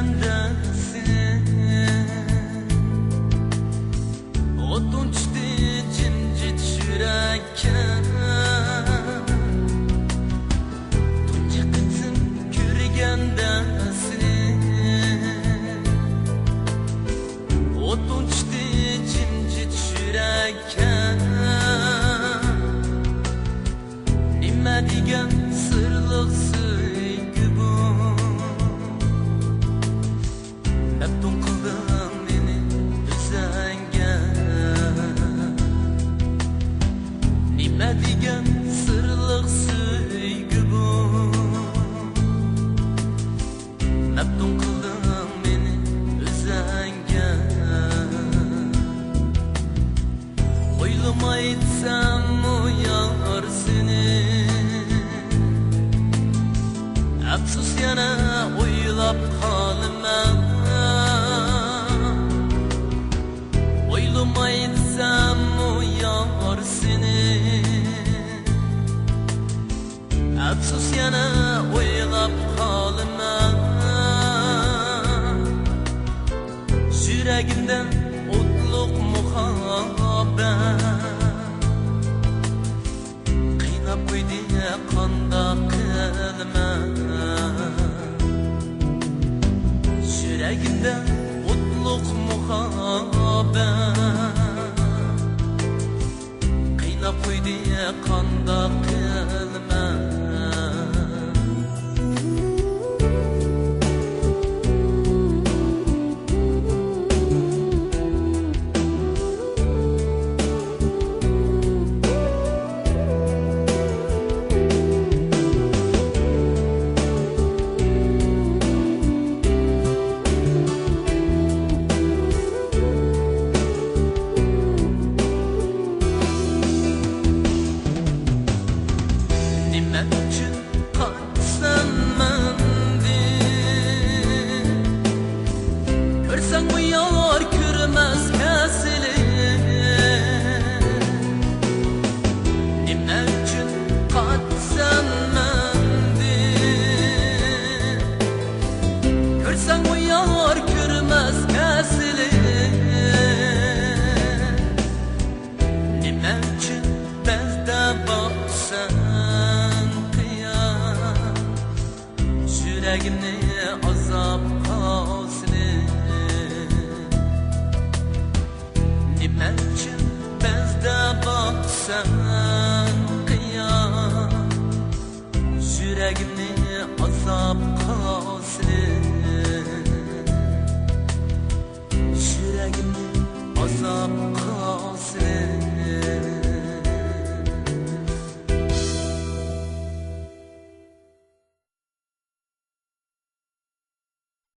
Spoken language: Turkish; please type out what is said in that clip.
sürgendesin. O'tunchdi jimjit yurakka, tunji qitim ko'rgandasin. O'tunchdi jimjit yurakka, nima degan sirliq sevgi bu? Meftun qilding meni o'zingga, nima degan sirliq sevgi bu? Meftun qilding meni o'zingga. O'ylamaysan yar seni, afsus yana o'ylab qolaman. O'ylamaysan yar seni, afsus yana o'ylab qolaman. Yuragimda o'tliq muhabbat qiynab qo'ydi, qandoq qilaman. Yuragimda o'tliq muhabbat qiynab qo'ydi, qandoq qilaman. Nima uchun qatsan mendin? Ko'rsang bu yor ko'rmas kasili. Nima uchun qatsan mendin? Ko'rsang bu yor ko'rmas kasili. Nima uchun bizda bo'lsan yuragimni azob qosini? Nima uchun bizda bo'lsan qiyon, yuragimni azob